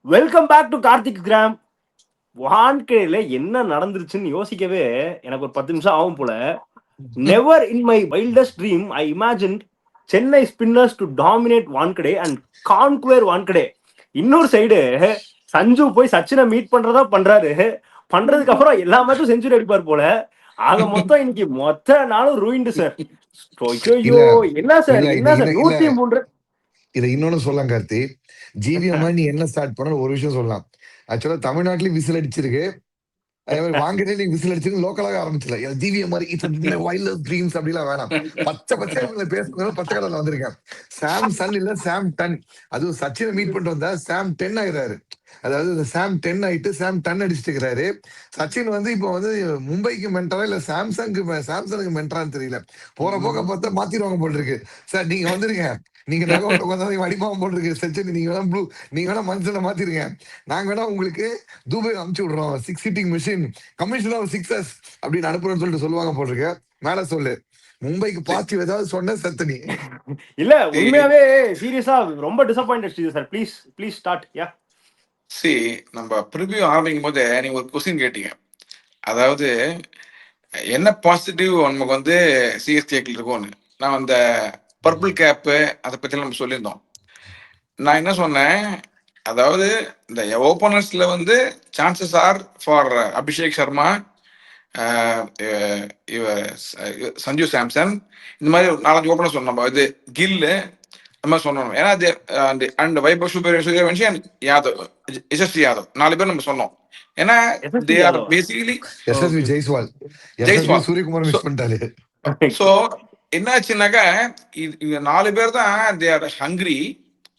Welcome back to Karthik gram. வாழ்க்கையில என்ன நடந்துருச்சுன்னு யோசிக்கவே எனக்கு ஒரு 10 நிமிஷம் ஆகும் போல. Never in my wildest dream I imagine Chennai spinners to dominate Wankhede and conquer Wankhede. இன்னொரு சைடு சஞ்சு போய் சச்சினை மீட் பண்றதா பண்றாரு. பண்றதுக்கு அப்புறம் எல்லா மேட்சும் செஞ்சுரி அடிப்பார் போல. ஆக மொத்தம் இன்னைக்கு மொத்த நாளும் ரூயிண்டு சார். இல்ல என்ன சார் இல்ல என்ன இது சார் இல்ல இல்ல 103. இதை இன்னொன்னு சொல்லலாம் கார்த்தி. ஜிவிஎம் நீ என்ன ஸ்டார்ட் பண்ண ஒரு விஷயம் சொல்லலாம். ஆக்சுவலா தமிழ்நாட்டிலயும் விசில் அடிச்சிருக்கு. அதே மாதிரி வாங்கிட்டே நீங்க விசில் அடிச்சிருக்கு. லோக்கலாக ஆரம்பிச்சல ஜிவிஎம் மாதிரி இது வைல்ட் ட்ரீம்ஸ் அப்படிலாம் வேணாம். பச்சை பேசுறது பச்சை கடல வந்திருக்கேன். சாம் சன் இல்ல சாம் டன். அதுவும் சச்சினை மீட் பண்ணிட்டு வந்தா சாம் 10 ஆயிடுறாரு. அதாவது இந்த சாம் 10 ஆயிட்டு சாம் டன் அடிச்சுட்டு இருக்கிறாரு. சச்சின் வந்து இப்போ வந்து மும்பைக்கு மென்டரா இல்ல சாம்சனுக்கு மென்டரான்னு தெரியல. போற போக்க பார்த்தா மாத்திடுவாங்க போல் இருக்கு. சார் நீங்க வந்துருங்க, நீங்க நகோட்ட உட்காந்து அடிப்பாவும் போல் இருக்கு. சச்சின் நீங்க வேணா நீங்க வேணா மனுஷனை மாத்திருங்க. நாங்க வேணா உங்களுக்கு துபாய் அமுச்சு விடுறோம். 6 hitting machine commission of sixes அப்படின்னு அனுப்புறோம்னு சொல்லிட்டு சொல்லுவாங்க போல் இருக்கு. மேல சொல்லு, மும்பைக்கு பாசிட்டிவ் ஏதாவது சொன்ன சத்தனி இல்ல உண்மையாவே சீரியஸா ரொம்ப disappointed sir. Please please start. Yeah C நம்ம ப்ரிவியூ ஆரம்பிக்கும் போது நீங்க ஒரு கொஸ்டின் கேட்டீங்க. அதாவது என்ன பாசிட்டிவ் நமக்கு வந்து சிஎஸ்கேக்கு இருக்கும்னு. நான் அந்த பர்பிள் கேப்பு அதை பத்தி நம்ம சொல்லியிருந்தோம். நான் என்ன சொன்னேன், அதாவது இந்த ஓப்பனர்ஸ்ல வந்து chances are for Abhishek Sharma, Sanju Samson, இந்த மாதிரி 4-5 ஓப்பனர் சொன்னோம். நம்ம இது கில்லு அந்த மாதிரி சொன்னோம். ஏன்னா அண்ட் வைபவ் சூரியவன்ஷி அண்ட் யாதவ், யசஸ்வி யாதவ் 4 பேர் நம்ம சொன்னோம். ஏன்னா they are basically Jaiswal Jaiswal Suryakumar miss பண்ணிட்டாரு. ஸோ என்னாச்சுன்னாக்கா இவங்க 4 பேர் தான் they are hungry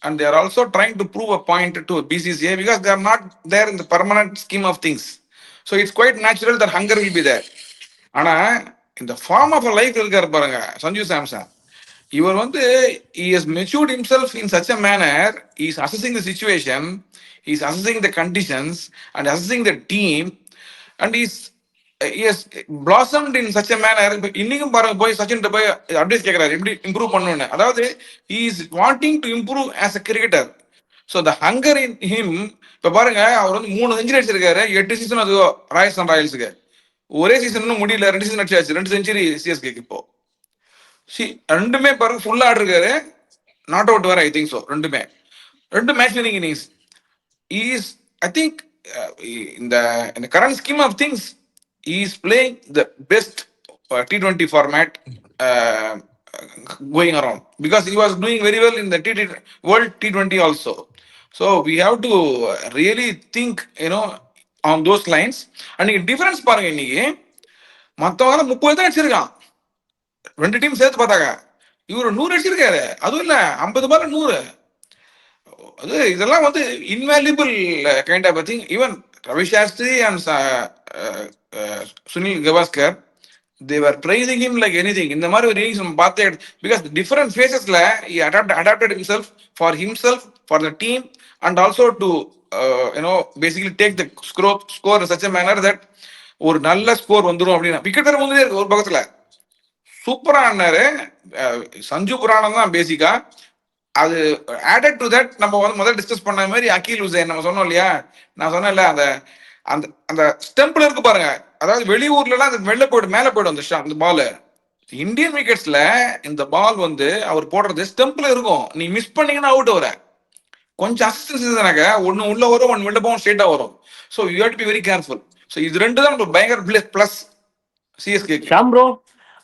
and they are also trying to prove a point to BCCI because they are not there in the permanent scheme of things. So it's quite natural that hunger will be there. ஆனா இந்த form of life இருக்காரு பாருங்க சஞ்சு சாம்சன். இவர் வந்து he has matured himself in such a manner. He is assessing the situation, he is assessing the conditions and assessing the team, and he has blossomed in such a manner. இன்னைக்கும் பாருங்க போய் சச்சின் போய் advice கேட்கிறாரு எப்படி improve பண்ணணும்னு. அதாவது he is wanting to improve as a cricketer. So the hunger in him. இப்ப பாருங்க அவர் வந்து 3 செஞ்சுரி அடிச்சிருக்காரு. 8 சீசன் அது ராஜஸ்தான் ராயல்ஸுக்கு. ஒரே சீசன் முடியல, 2 சீசன் அடிச்சாச்சு, 2 செஞ்சுரி சிஎஸ்கேக்கு. இப்போ ரெண்டுமே பாருங்க ஃபுல்லா ஆடிருக்காரு. நாட் அவுட் வேற ஐ திங்க் ஸோ. ரெண்டு match winning innings. Is I think இந்த current scheme of things is playing the best T20 format going around because he was doing very well in the World T20 also. So we have to really think, on those lines. அன்னைக்கு difference பாருங்க, இன்னைக்கு மற்றவங்க 30 தான் அடிச்சிருக்கான் 2 team சேர்த்து பார்த்தாங்க. இவரு 100 அடிச்சிருக்காரு. அதுவும் இல்ல 50 பால் 100. அது இதெல்லாம் வந்து invaluable kind of thing. Even Ravi Shastri and Sunil Gavaskar they were praising him like anything. இந்த மாதிரி ஒரு இன்னிங்ஸ் நம்ம பார்த்தே, பிகாஸ் டிஃபரெண்ட் ஃபேசஸ்ல he adapted himself for the team and also to basically take the score in such a manner that ஒரு நல்ல score வந்துடும் அப்படின்னா. விக்கெட் வேற வந்துட்டே இருக்கு ஒரு பக்கத்துல. சூப்பரா ஆடினாரு. சஞ்சு புராணம் தான் பேசிக்கா. அது ஆடட் டு தட் நம்ம வந்து முதல்ல டிஸ்கஸ் பண்ண மாதிரி அகில் உசேன் நம்ம சொன்னோம் இல்லையா. நான் சொன்னேன்ல அந்த அந்த அந்த ஸ்டெம்ப்ல இருக்கு பாருங்க. அதாவது வெளியூர்ல எல்லாம் அது மேல போயிடும் அந்த பால். இந்தியன் விக்கெட்ஸ்ல இந்த பால் வந்து அவர் போடுறது ஸ்டெம்ப்ல இருக்கும். நீ மிஸ் பண்ணீங்கன்னா அவுட் வர. கொஞ்சம் அசிஸ்டன்ஸ் இருந்தாக்க ஒன்னு உள்ள வரும், ஒன்னு வெளில போகும், ஸ்ட்ரெயிட்டா வரும். So you have to be very careful. So இது ரெண்டு தான் நம்ம பயங்கர பிளஸ் சிஎஸ்கே. ஷாம்ப்ரோ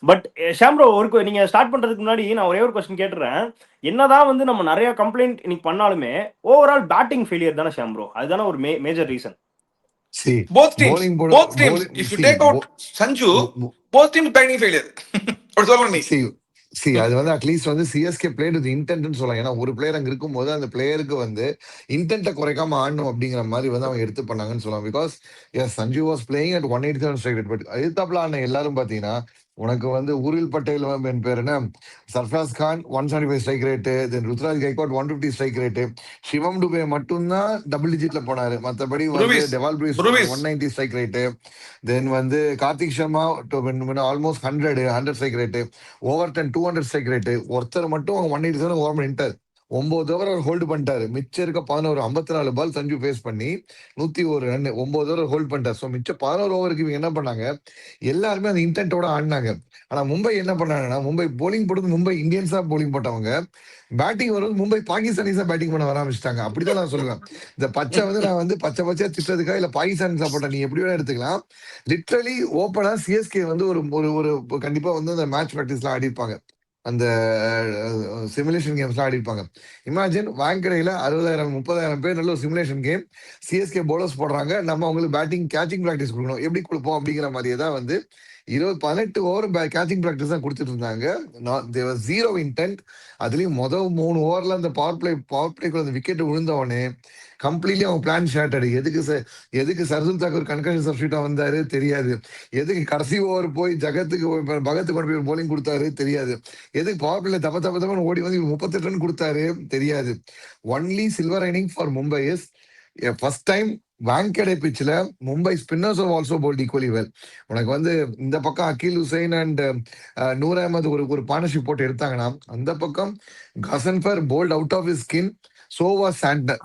பட் ஷாம்ப்ரோ ஒரு நீங்க ஸ்டார்ட் பண்றதுக்கு முன்னாடி நான் ஒரே ஒரு கொஸ்டின் கேட்டுறேன். என்னதான் வந்து நம்ம நிறைய கம்ப்ளைண்ட் இன்னைக்கு பண்ணாலுமே ஓவரால் பேட்டிங் ஃபெயிலியர் தானே ஷாம்ப்ரோ. அதுதானே ஒரு major reason. Both teams. If you take out Sanju, both teams batting failure. அது வந்து அட்லீஸ்ட் வந்து சிஎஸ்கே பிளேட் வித் இன்டென்ட்னு சொல்லலாம். ஏன்னா ஒரு பிளேயர் அங்க இருக்கும் போது அந்த பிளேயருக்கு வந்து இன்டென்ட்டை குறைக்காம ஆடணும் அப்படிங்கிற மாதிரி வந்து அவங்க எடுத்து பண்ணாங்கன்னு சொல்லலாம். Because Sanju was playing at 187 strike rate. But எதிர்த்தாப்புல ஆன எல்லாரும் பாத்தீங்கன்னா உனக்கு வந்து ஊரில் பட்டேல் என் பேர் என்ன சர்ஃப்ராஸ் கான் 175 ஸ்ட்ரைக் ரேட்டு, தென் ருத்ராஜ் கைக்வாட் 150 ஸ்ட்ரைக் ரேட்டு, சிவம் டுபே மட்டும்தான் டபுள் டிஜிட்ல போனாரு. மற்றபடி வந்து டெவால் பிரூஸ் 190 ஸ்ட்ரைக் ரேட்டு, தென் வந்து Karthik Sharma almost 100 strike rate, over 200 strike rate. ஒருத்தர் மட்டும் 187 ஓவர் பண்ணிட்டார். 9 ஓவர் அவர் ஹோல்டு பண்ணிட்டாரு. மிச்சம் இருக்க 11 54 பால் சஞ்சு ஃபேஸ் பண்ணி 101 ரன் 9 ஓவர் ஹோல்ட் பண்ணிட்டார். ஸோ மிச்சம் 11 ஓவருக்கு இவங்க என்ன பண்ணாங்க, எல்லாருமே அந்த இன்டென்ட்டோட ஆடினாங்க. ஆனா மும்பை என்ன பண்ணாங்கன்னா, மும்பை போலிங் போட்டது மும்பை இந்தியன்ஸா போலிங் போட்டவங்க, பேட்டிங் வரும்போது மும்பை பாகிஸ்தானிஸா பேட்டிங் பண்ண வர ஆரம்பிச்சிட்டாங்க. அப்படிதான் நான் சொல்லுவேன். இந்த பச்சை வந்து நான் வந்து பச்சை பச்சையா திட்டதுக்கா இல்ல பாகிஸ்தான் சப்போர்ட்டா நீ எப்படி வேணா எடுத்துக்கலாம். லிட்ரலி ஓப்பனா சிஎஸ்கே வந்து ஒரு ஒரு ஒரு கண்டிப்பா வந்து அந்த மேட்ச் பிராக்டிஸ்லாம் ஆடி இருப்பாங்க. அந்த சிமுலேஷன் கேம்ஸ்லாம் ஆடி இருப்பாங்க. இமேஜின் வாங்கடையில 60,000 30,000 பேர் நல்ல ஒரு சிமுலேஷன் கேம். சிஎஸ்கே பவுலர்ஸ் போடுறாங்க. நம்ம அவங்களுக்கு பேட்டிங் கேச்சிங் பிராக்டிஸ் கொடுக்கணும். எப்படி கொடுப்போம் அப்படிங்கிற மாதிரியே தான் வந்து 18 ஓவர் கேச்சிங் பிராக்டிஸ் தான் கொடுத்துட்டு இருந்தாங்க. Zero intend. அதுலயும் முதல் 3 ஓவர்ல அந்த பவர் பிளேக்குள்ள அந்த விக்கெட் விழுந்தவொடனே கம்ப்ளீட்லி அவங்க பிளான் ஷார்ட்டடு. எதுக்கு சர்துல் தாக்கூர் கன்கஷன் சப்ஸ்டியூட்டா வந்தாரு தெரியாது. எதுக்கு கடைசி ஓவர் போய் பகத்துக்கு கொண்டு போய் போலிங் கொடுத்தாரு தெரியாது. எதுக்கு பவர் பிளே தப்ப ஓடி வந்து 38 ரன் கொடுத்தாரு தெரியாது. Only silver lining for Mumbai is first time Wankhede பிச்சில் Mumbai spinners also bowled equally well. உனக்கு வந்து இந்த பக்கம் Akeal Hosein and Noor Ahmad ஒரு பார்ட்னர்ஷிப் போட்டு எடுத்தாங்கன்னா, அந்த பக்கம் Ghazanfar bowled out of his skin. சோவா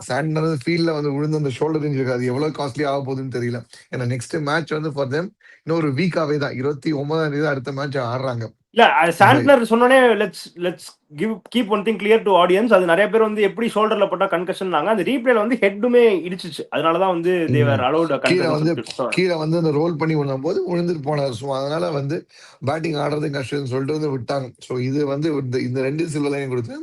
சாண்ட்னர் ஃபீல்ட்ல வந்து விழுந்து அந்த ஷோல்டர் இன்ஜுரி இருக்காது. எவ்வளவு காஸ்ட்லி ஆக போகுதுன்னு தெரியல. ஏன்னா நெக்ஸ்ட் மேட்ச் வந்து ஃபார் தெம் இன்னொரு வீக்காவே தான் 29ஆம் தேதி அடுத்த மேட்ச் ஆடுறாங்க. இல்ல சாண்ட்னர் சொன்னோனே let's keep one thing clear to audience. அது நிறைய பேர் வந்து எப்படி ஷோல்டர்ல போட்டா கன்கஷன் அந்த ரீப்ளேல வந்து ஹெட்டுமே இடிச்சிச்சு. அதனாலதான் வந்து தேவர் அலௌட் கீழே வந்து அந்த ரோல் பண்ணி விடும் போது விழுந்துட்டு போனார். ஸோ அதனால வந்து பேட்டிங் ஆடுறது கஷ்டம் சொல்லிட்டு வந்து விட்டாங்க. ஸோ இது வந்து இந்த 2 சில்வர் லைன் கொடுத்து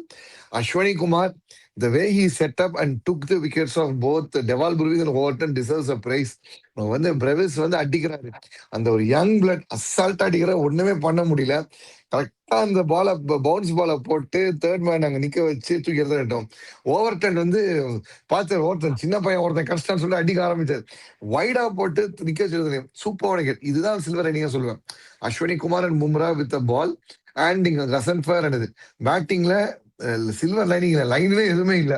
Ashwini Kumar the way he set up and took the wickets of both Deval Burvis and Overton deserves a praise. வந்து பிரவிஸ் வந்து அடிக்கிறாரு. அந்த ஒரு யங் பிளட் அசால்ட் அடிக்கிற ஒண்ணுமே பண்ண முடியல. கரெக்டா அந்த பால பவுன்ஸ் பால போட்டு தேர்ட் மேன் அங்க நிக்க வச்சு தூக்கி எடுத்துட்டோம். ஓவர்டன் வந்து பார்த்து ஒருத்தன் சின்ன பையன் ஒருத்தன் கஷ்டம் சொல்லி அடிக்க ஆரம்பிச்சாரு. வைடா போட்டு நிக்க வச்சிருந்தேன். Super wicket. இதுதான் சில்வர் இன்னிங்க சொல்லுவேன். Ashwani Kumar and Bumrah with a ball and இங்க கசன்பர் அண்ட் பேட்டிங்ல சில்வர் லைனிங்ல லைன்ல எதுவுமே இல்ல.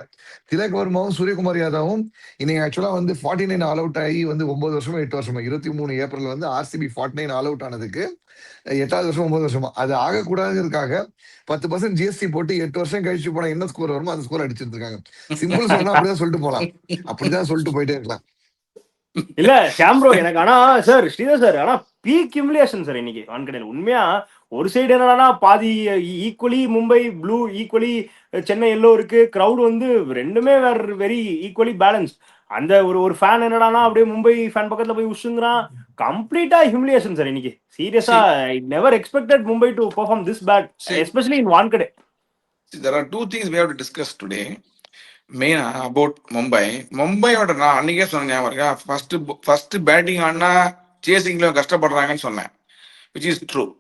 திலக் வர்மாவும் சூரியகுமார் யாதவும் இன்னைக்கு ஆக்சுவலா வந்து 49 ஆல் அவுட் ஆகி வந்து 9 வருஷமா 8 வருஷமா 23 ஏப்ரல் வந்து ஆர்சிபி 49 ஆல் அவுட் ஆனதுக்கு 8வது வருஷம் 9 வருஷமா அது ஆகக்கூடாதுக்காக 10% ஜிஎஸ்டி போட்டு 8 வருஷம் கழிச்சு போனா என்ன ஸ்கோர் வருமோ அந்த ஸ்கோர் அடிச்சிட்டு இருக்காங்க. சிம்பிள் சொன்னா அப்படிதான் சொல்லிட்டு போலாம். அப்படிதான் சொல்லிட்டு போயிட்டே இருக்கலாம். இல்ல ஷாம்ப்ரோ எனக்கு ஆனா சார் ஸ்ரீதர் சார் ஆனா பீக் ஹியூமிலியேஷன் சார் இன்னைக்கு வான்கடையில். உண்மையா ஒரு சைடு என்னன்னா பாதி equally Mumbai blue, equally Chennai yellow இருக்கு. கிரௌட் வந்து ரெண்டுமே வேற வெரி ஈக்குவலி பேலன்ஸ். அந்த ஒரு ஃபேன் என்னடானா அப்படியே மும்பை ஃபேன் பக்கத்துல போய் உஷுங்கிறான். கம்ப்ளீட்டா ஹியூமிலியேஷன் சார் இன்னைக்கு. சீரியஸா I never expected Mumbai to perform this bad, especially in Wankhede. There are two things we have to discuss today. மெயினா அபவுட் மும்பையோட நான் அன்னைக்கே சொன்னேன், ஃபர்ஸ்ட் பேட்டிங் ஆனா சேசிங்ல கஷ்டப்படுறாங்கன்னு சொன்னேன், which is true.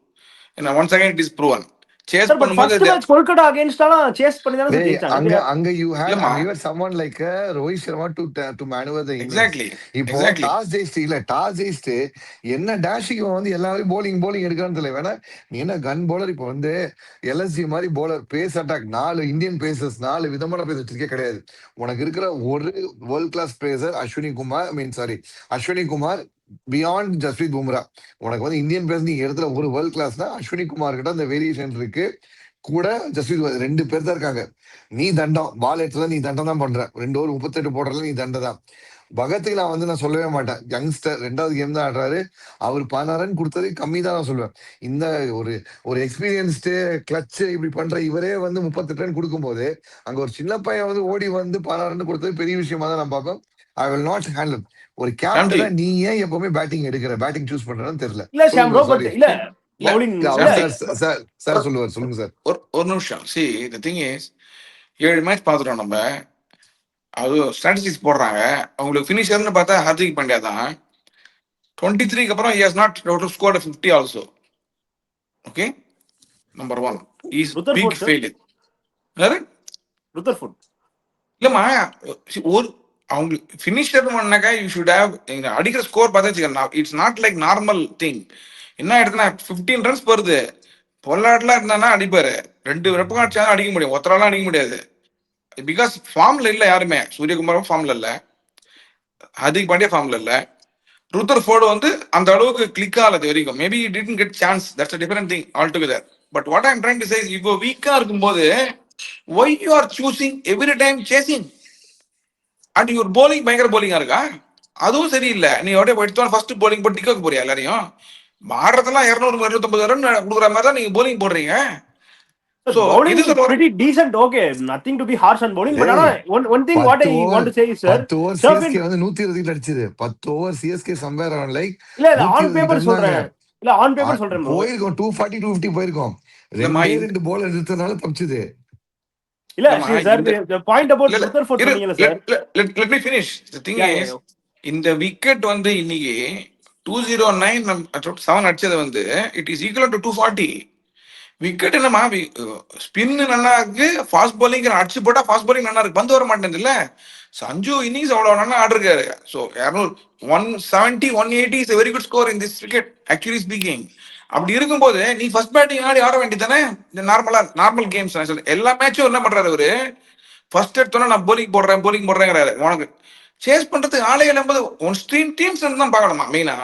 And once again it is proven. Chase பண்ணும்போது Kolkata அகைன்ஸ்டாலாம் chase பண்ணி தான ஜெயிச்சாங்க. அங்க you had someone like Rohit Sharma to maneuver the innings. Exactly. இப்போ டாஸ் ஜெயிச்சிட்டு என்ன டேஷிங் வந்து எல்லாரும் bowling எடுக்கறான்னு தெரியல. வேணா நீ என்ன கன் பவுலர். இப்போ வந்து எல்எஸ்ஜி மாதிரி bowler pace attack 4 Indian pacers 4 விதமான பேச வச்சிருக்கே கிடையாது. உனக்கு இருக்கிற ஒரு world class pacer Ashwani Kumar beyond Jasprit Bumrah. உனக்கு வந்து இந்தியன் பேஸ் நீ இடத்துல ஒரு வேர்ல்ட் கிளாஸ்னா அஸ்வினி குமார் கிட்ட அந்த வேரியேஷன் இருக்கு. கூட ஜஸ்பிரீத் 2 பேர் தான் இருக்காங்க. நீ தண்டம் பால் எடுத்துல நீ தண்டம் தான் பண்ற. 2 ஓவர் 38 போடுறதுல நீ தண்டை தான். பகத்துக்கு நான் சொல்லவே மாட்டேன். யங்ஸ்டர் 2வது கேம் தான் ஆடுறாரு. அவர் 16 ரன் கொடுத்தது கம்மி தான் நான் சொல்லுவேன். இந்த ஒரு எக்ஸ்பீரியன்ஸ்டு கிளச் இப்படி பண்ற இவரே வந்து 38 ரன் கொடுக்கும் போது அங்க ஒரு சின்ன பையன் வந்து ஓடி வந்து 16 ரன் கொடுத்தது பெரிய விஷயமா தான் நான் பார்ப்பேன். I will not handle. ஒரு கேப்டனா நீ ஏன் எப்பவுமே பேட்டிங் சூஸ் பண்றன்னு தெரியல. சார் சொல்லுங்க சார். ஒரு நிமிஷம். see the thing is 7 match பார்த்துட்டோம் நம்ம. அது ஸ்ட்ராட்டஜிஸ் போடுறாங்க. அவங்களுக்கு ஃபினிஷர்னு பார்த்தா ஹார்திக் பாண்டியா தான். 23க்கு அப்புறம் he has not scored 50 also. Okay, number 1 is big failure. வேற ருதர்ஃபோர்ட் இல்லம்மா, ஒரு அவங்க ஃபினிஷர் பண்ணாக்கா யூ ஷுட் ஹேவ் அடிக்கிற ஸ்கோர் பார்த்தா it's not like normal thing. என்ன ஆயிடுதுன்னா 15 ரன்ஸ் வருது. பொல்லாட்லாம் இருந்தானா அடிப்பாரு. 2 ரெப்ப காட்சியா அடிக்க முடியும், ஒத்தராலாம் அடிக்க முடியாது. பிகாஸ் ஃபார்ம்ல இல்ல யாருமே. சூரியகுமாரும் ஃபார்ம்ல இல்ல, ஹார்திக் பாண்டியா ஃபார்ம்ல இல்ல. ருதர்ஃபோர்டு வந்து அந்த அளவுக்கு கிளிக் ஆகல வரைக்கும். Maybe it didn't get chance. That's a different thing altogether. But what I am trying to say, இப்போ வீக்கா இருக்கும்போது why you are choosing every time chasing? And your bowling பயங்கர bowling இருக்கா? அதுவும் சரியில்லை. நீ அப்படியே எடுத்தோம் ஃபர்ஸ்ட் bowling போட்டு டிக்க போறியா எல்லாரையும்? ஆடுறதெல்லாம் 200 250 ரன் கொடுக்குற மாதிரி தான் நீங்க bowling போடுறீங்க. Sir, So bowling இது is pretty decent. Okay, nothing to be harsh on bowling. But one thing what I want to say is, sir, 10 over CSK வந்து 120 அடிச்சது. 10 over CSK somewhere on like இல்ல on 120 paper இருந்தாங்க. சொல்றேன். இல்ல on paper சொல்றேன் bro. போயிருக்கோம் 240 250 போயிருக்கோம். ரெண்டு bowler எடுத்தனால தப்பிச்சது. இல்ல sir, the point about Rutherford சொன்னீங்கல sir. Let me finish. The thing is, இந்த விக்கெட் வந்து இன்னைக்கு 209 7 அடிச்சது வந்து it is equal to 240. Wicket என்னமா ஸ்பின் நல்லா இருக்கு, ஃபாஸ்ட் bowling அடிச்சு போட்டா ஃபாஸ்ட் bowling நல்லா இருக்கு, பந்து வர மாட்டேங்குது இல்ல. சஞ்சு இன்னிங்ஸ் அவ்வளவு நல்லா ஆடிருக்காரு. So 170 180 is very good score in this wicket actually speaking. அப்படி இருக்கும்போது நீ ஃபர்ஸ்ட் பேட்டிங் ஆட வேண்டியதானே. இந்த நார்மல் கேம்ஸ் எல்லா மேட்சும் என்ன பண்றாரு அவரு, ஃபர்ஸ்ட் எடுத்தோன்னா நான் போலிங் போடுறேங்கிறாரு. உனக்கு சேஸ் பண்றதுக்கு ஆளே இல்லாம ஒன் டீம்ஸ் தான் பார்க்கணுமா மெயினா.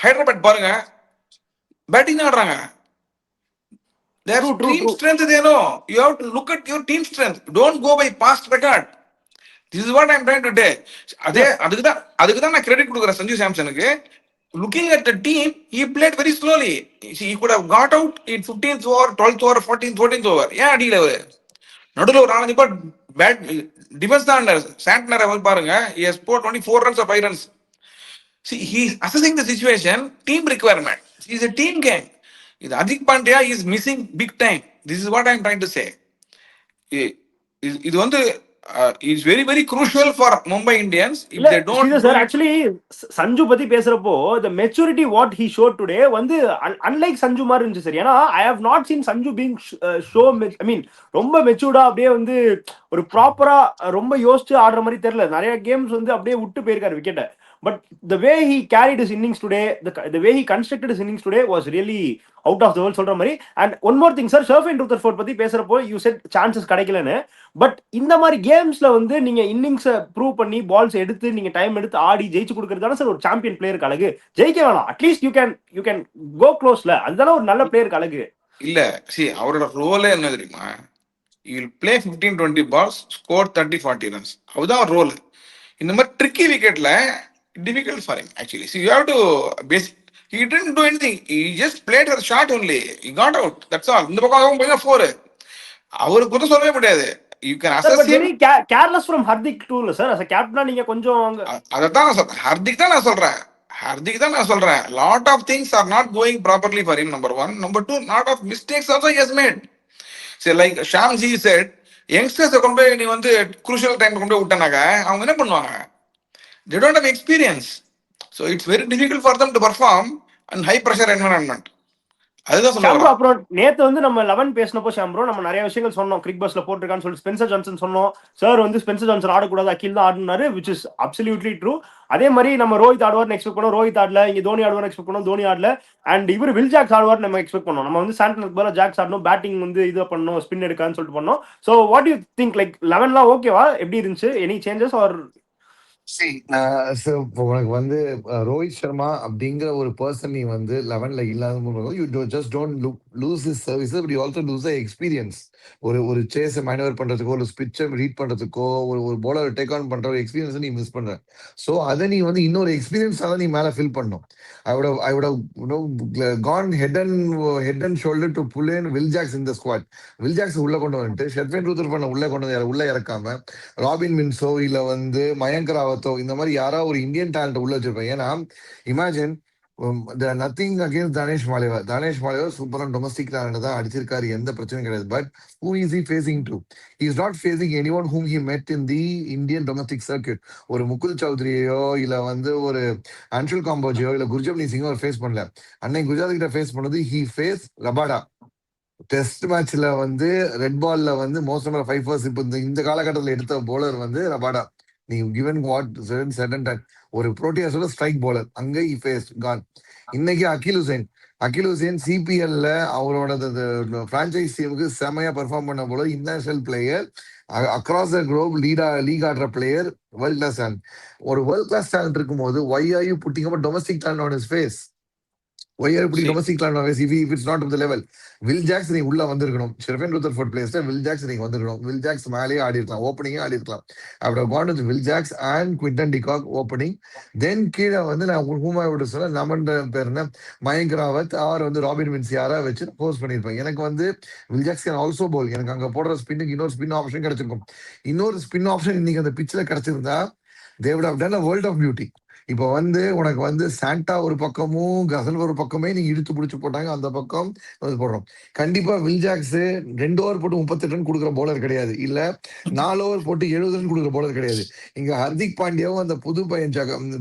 ஹைதராபாத் பாருங்க பேட்டிங் ஆடுறாங்க. Their team strength they know. You have to look at your team strength. Don't go by past record. This is what I am trying to say. அதுக்கு தான் நான் கிரெடிட் கொடுக்குறேன் Sanju சாம்சனுக்கு. Looking at the team, he played very slowly. He could have got out in 15th over, 12th over, 14th over. ஏன் அடியில அவரு நடுவில் ஒரு 4-5 பால் bad defence தான் சாண்ட்னர் பாருங்க. He has scored only 4 runs or 5 runs. See, he is assessing the situation, team requirement. He is a team game. இது Hardik Pandya is missing big time. This is what I am trying to say. இது வந்து is very very crucial for Mumbai Indians. If they don't sir, actually Sanju பத்தி பேசுறப்போ the maturity what he showed today வந்து unlike Sanju மாதிரி இருந்துச்சு sir. ஏன்னா I have not seen Sanju being show, I mean ரொம்ப மெச்சூர்டா அப்படியே வந்து ஒரு ப்ராப்பரா ரொம்ப யோசிச்சு ஆடுற மாதிரி தெரியல. நிறைய கேம்ஸ் வந்து அப்படியே விட்டு போயிருக்காரு விக்கெட்டை. But the way he carried his innings today, the way he constructed his innings today was really out of the world சொல்ற மாதிரி. And one more thing sir, Sherfin Rutherford பத்தி பேசுறப்போ you said chances கிடைக்கலன்னு. But இந்த மாதிரி கேம்ஸ்ல வந்து நீங்க இன்னிங்ஸை prove பண்ணி balls எடுத்து நீங்க டைம் எடுத்து ஆடி ஜெயிச்சு கொடுக்கறதான சார் ஒரு சாம்பியன் பிளேயருக்கு அழகு. ஜெயிக்க வேணாம், அட்லீஸ்ட் யூ கேன் கோ க்ளோஸ்ல, அதுதானே ஒரு நல்ல பிளேயருக்கு அழகு. இல்ல see அவரோட ரோலே என்ன தெரியுமா, he will play 15-20 balls, score 30-40 runs. அதுதான் ரோல். இந்த மாதிரி tricky விக்கெட்ல difficult for him actually. So you have to he didn't do anything. He just played her shot only. He got out. That's all. இந்த பக்கம் போய் 4. அவருக்கு கூட சொல்லவே முடியாது. You can assess him. Very careless from Hardik too sir. As a captain நீங்க கொஞ்சம் அததான் நான் சொல்றேன். ஹர்திக் தான் நான் சொல்றேன். Lot of things are not going properly for him, number 1. Number 2, lot of mistakes also he has made. So like Shamji said, youngsters கொண்டு போய் நீ வந்து crucial time கொண்டு போய் விட்டானாக்க அவங்க என்ன பண்ணுவாங்க? They don't have experience. So it's very difficult for them to perform in high pressure environment. அதுதான் சொல்றேன். அப்புறம் நேத்து வந்து நம்ம 11 பேசினப்போ ஷாம்ப்ரோ நம்ம நிறைய விஷயங்கள் சொன்னோம். கிரிக் பஸ்ல போட்டிருக்கான்னு சொல்லி ஸ்பென்சர் ஜான்சன் சொன்னோம். சார் வந்து ஸ்பென்சர் ஜான்சன் ஆடக்கூடாது, அகில் தான் ஆடினாரு, which is absolutely true. அதே மாதிரி நம்ம ரோஹித் ஆடுவார்னு எக்ஸ்பெக்ட் பண்ணோம், ரோஹித் ஆடல. இங்க தோனி ஆடுவார்னு எக்ஸ்பெக்ட் பண்ணோம், தோனி ஆடல. அண்ட் இவர் வில் ஜாக்ஸ் ஆடுவார்னு நம்ம எக்ஸ்பெக்ட் பண்ணோம். நம்ம வந்து சாண்டனுக்கு பதிலாக ஜாக்ஸ் ஆடணும், பேட்டிங் வந்து இதை பண்ணணும், ஸ்பின் எடுக்கான்னு சொல்லிட்டு பண்ணோம். So what you think, like 11லாம் ஓகேவா, எப்படி இருந்துச்சு? எனி சேஞ்சஸ் ஆர் உனக்கு வந்து ரோஹித் சர்மா அப்படிங்கிற ஒரு பர்சன் நீ வந்து 11ல இல்லாத you just don't loose his service, but you also lose the experience. ஒரு சேஸை மேனுவர் பண்றதுக்கோ, ஒரு ஸ்பிட்சை ரீட் பண்றதுக்கோ, ஒரு போலர் டேக் ஆன் பண்ற ஒரு எக்ஸ்பீரியன்ஸ் நீ மிஸ் பண்ற. ஸோ அதை நீ வந்து இன்னொரு எக்ஸ்பீரியன்ஸாக தான் நீ மேல ஃபில் பண்ணும். I would have gone head and shoulder to pull in Will Jacks in the squad. Will Jacks உள்ள கொண்டு வந்துட்டு ஷெர்ஃபின் ரூதர்ஃபோர்ட் உள்ள கொண்டு வந்து உள்ள இறக்காம ராபின் மின்சோ இல்ல வந்து மயங்க் ராவத்தோ இந்த மாதிரி யாராவது ஒரு இந்தியன் டேலண்ட் உள்ள வச்சிருப்பேன். ஏன்னா இமேஜின் நத்திங் அகேன்ஸ்ட் தானேஷ் மாலேவா சூப்பரான டொமஸ்டிக் டேலண்ட் தான் அடிச்சிருக்காரு, எந்த பிரச்சனையும் கிடையாது. But who is he facing to? He is not facing anyone whom he met in the Indian domestic circuit. ஒரு முகுல் சௌத்ரியோ இல்ல வந்து ஒரு அன்ஷுல் காம்போஜியோ இல்ல குர்ஜப்னீத் சிங்கோ ஃபேஸ் பண்ணல. அன்னைக்கு குஜராத் கிட்ட ஃபேஸ் பண்ணது he faced ரபாடா. டெஸ்ட் மேட்ச்ல வந்து ரெட் பால்ல வந்து மோஸ்ட் நம்பர் 5 ஃபர்ஸ்ட் இப்போ இந்த காலகட்டத்தில் எடுத்த போலர் வந்து ரபாடா. நீ given what certain time ஒரு புரோட்டியாஸோட ஸ்ட்ரைக் போலர் அங்க he faced gone. இன்னைக்கு அகில் ஹுசைன் சிபிஎல்ல அவரோட பிரான்சைஸ் டீமுக்கு செமையா பெர்ஃபார்ம் பண்ண போல international player, across the globe league ஆடுற பிளேயர், வேர்ல்ட் கிளாஸ் டேலண்ட். ஒரு வேர்ல்ட் கிளாஸ் டேலண்ட் இருக்கும்போது why are you putting up a domestic talent on his face? Why are இப்படி See, ரொம்ப சீக்கிரம் if it's not the level. Will Jacks நீ உள்ள வந்திருக்கணும். Sherfane Rutherford பிளேஸ்ல வில் ஜாக்ஸ் நீங்க வந்திருக்கணும். வில் ஜாக்ஸ் மேலேயே ஆடி இருக்கலாம், ஓப்பனிங்கே ஆடி இருக்கலாம். அப்படி gone with Will Jacks and Quinton de Kock opening. Then கீழே வந்து நான் ஹூமா விட சொல்ல நமன் பேர் என்ன மயங்க் ராவத் ஆர் வந்து ராபின் வின்சியாரா வச்சு போஸ்ட் பண்ணியிருப்பேன். எனக்கு வந்து Will Jacks can also bowl. எனக்கு அங்க போடுற ஸ்பின்னுக்கு இன்னொரு ஸ்பின் ஆப்ஷன் கிடைச்சிருக்கும். இன்னொரு ஸ்பின் ஆப்ஷன் இன்னைக்கு அந்த பிச்சில் கிடைச்சிருந்தா they would have done a world of beauty. இப்போ வந்து உனக்கு வந்து சாண்டா ஒரு பக்கமும் கசல் ஒரு பக்கமே நீங்க இழுத்து பிடிச்சு போட்டாங்க, அந்த பக்கம் வந்து போடுறோம். கண்டிப்பா வில் ஜாக்ஸ் 2 ஓவர் போட்டு 38 ரன் கொடுக்குற போலர் கிடையாது, இல்ல 4 ஓவர் போட்டு 70 ரன் கொடுக்குற போலர் கிடையாது. இங்க ஹர்திக் பாண்டியாவும் அந்த புது பையன்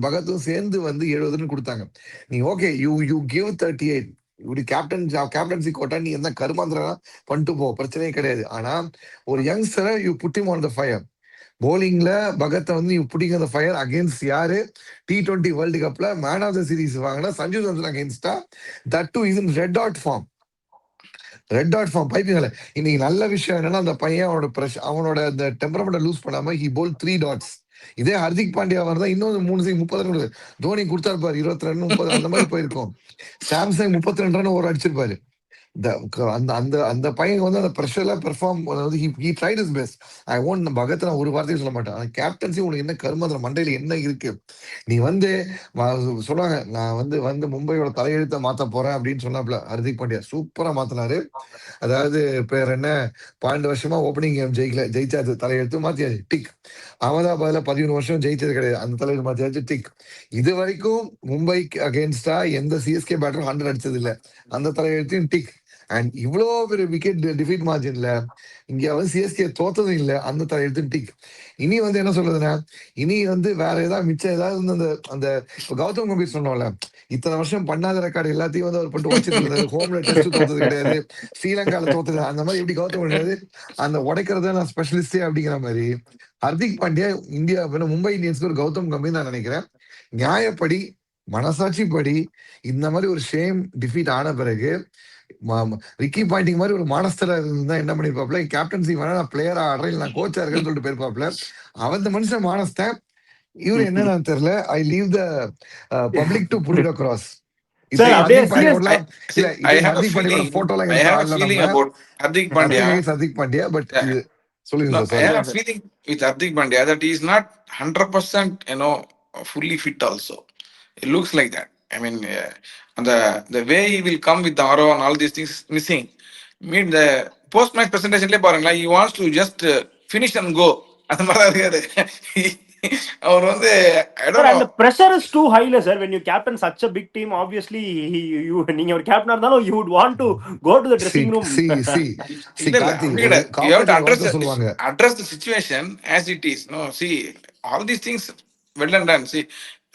பகத்தும் சேர்ந்து வந்து 70 ரன் கொடுத்தாங்க. நீ ஓகே யூ கிவ் 38 இப்படி கேப்டன்சி கோட்டா நீ எந்த கருமாந்திரா பண்ணிட்டு போ, பிரச்சனையே கிடையாது. ஆனா ஒரு யங்ஸ்டரை you put him on the fire. போலிங்ல பகத்தை வந்து பிடிங்க அந்த ஃபயர் அகேன்ஸ்ட் யாரு T20 வேர்ல்டு கப்ல மேன் ஆஃப் த சீரிஸ் வாங்கினா சஞ்சு சாம்சன் அகேன்ஸ்டா, that too is in red hot form. Red hot form பைப்பிங்கல. இன்னைக்கு நல்ல விஷயம் என்னன்னா அந்த பையன் அவனோட அந்த டெம்பரமெண்ட்டை லூஸ் பண்ணாம ஹி போல் 3 டாட்ஸ். இதே ஹர்திக் பாண்டியா வரதான் இன்னொரு 3 30 ரன் தோனி கொடுத்தாரு பாரு, 20 ரன் 30 அந்த மாதிரி போயிருக்கும். சாம்சங் 32 ரன் ஒரு அடிச்சிருப்பாரு. அந்த அந்த அந்த பையன் வந்து அந்த ப்ரெஷர்ல perform he tried his best. I won't Bhagat நான் ஒரு வார்த்தையும் சொல்ல மாட்டேன். அந்த கேப்டன்சி உனக்கு என்ன கருமாதிர மண்டையில என்ன இருக்கு? நீ வந்து சொல்லுவாங்க நான் வந்து மும்பையோட தலையெழுத்த மாத்த போறேன் அப்படின்னு சொன்னாப்ல ஹர்திக் பாண்டியா, சூப்பரா மாத்தினாரு. அதாவது பேர் என்ன 12 வருஷமா ஓப்பனிங் கேம் ஜெயிச்சாது, தலையெழுத்து மாத்தியாச்சு டிக். அகமதாபாத்ல 11 வருஷம் ஜெயிச்சது கிடையாது, அந்த தலையெழுத்து மாத்தியாச்சு டிக். இது வரைக்கும் மும்பைக்கு அகேன்ஸ்டா எந்த சிஎஸ்கே பேட்டரும் 100 அடிச்சது இல்ல, அந்த தலையெழுத்தையும் டிக். அண்ட் இவ்வளோ பெரிய விக்கெட் டிஃபீட் மார்ஜின்ல இங்க வந்து சிஎஸ்கே தோத்ததும் இல்லை, அந்த தலையெழுத்து டிக். இனி வந்து என்ன சொல்றதுன்னா, இனி வந்து வேற ஏதாவது மிச்சம் ஏதாவது வந்து அந்த அந்த கௌதம் கம்பீர் சொன்னோம்ல, இத்தனை வருஷம் பண்ணாத ரெக்கார்டு எல்லாத்தையும் வந்து அவர் போட்டு உடைச்சிட்டு இருந்தாரு. ஹோம்ல டெஸ்ட் தோத்தது கிடையாது, ஸ்ரீலங்கால தோத்தது, அந்த மாதிரி எப்படி கௌதம் கிடையாது அந்த உடைக்கிறத நான் ஸ்பெஷலிஸ்டே அப்படிங்கிற மாதிரி ஹர்திக் பாண்டியா இந்தியா மும்பை இந்தியன்ஸ்க்கு ஒரு கௌதம் கம்பீர் நான் நினைக்கிறேன். நியாயப்படி மனசாட்சி படி இந்த மாதிரி ஒரு ஷேம் டிஃபீட் ஆன பிறகு ரிக்கி பாயிண்டிங் மாதிரி ஒரு மானஸ்தரா இருந்தா என்ன பண்ணிருப்பாப்ல, கேப்டன்சி வேணா நான் பிளேயரா ஆடுறேன் நான் கோச்சா இருக்கேன்னு சொல்லிட்டு போயிருப்பாப்ல. அவன் மனுஷன் மானஸ்தன். இவரு என்னன்னு தெரியல. I leave the public to put it across. இப்ப சார் அப்படியே ஹர்திக் பாண்டியோட இல்ல I இது have a ஹர்திக் பாண்டியோட feeling. போட்டோல I எங்களுக்கு have a காட்டல feeling நம்ம. about Hardik Pandya. Hardik Pandya but Yeah. இது சொல்லுங்க No, sir I sorry. have a feeling with Hardik Pandya that he is not 100%, fully fit also. It looks like that. I mean, and the way he will come with the RO and all these things missing. I mean, the post match presentation he wants to just finish and go. அந்த மாதிரி தான் இருக்காரு. அவர் வந்து I Sir, don't and know. the pressure is too high, sir. When you captain such a big team, obviously, நீங்க ஒரு captain இருந்தாலும் you would want to go to the dressing room. இல்ல கார்த்தி அப்படி ஒரு கிடையாது. You have to காப்பாத்தி வார்த்தை சொல்லுவாங்க. address the situation as it is. No, see, all these things well and done. See,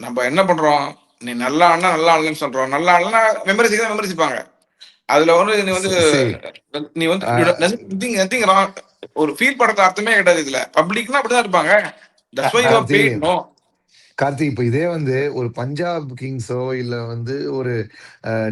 நம்ம என்ன பண்றோம், நீ நல்லா ஆடனா நல்லா ஆடலன்னு சொல்றோம். நல்லா ஆடனா விமர்சிப்பாங்க. அதுல வந்து நீ வந்து நத்திங் ராங். ஒரு ஃபீல் பண்றது அர்த்தமே கிடையாது. இதுல பப்ளிக்னா அப்படிதான் இருப்பாங்க. That's why you are paid. No Karthi இப்ப இதே வந்து ஒரு பஞ்சாப் கிங்ஸோ இல்ல வந்து ஒரு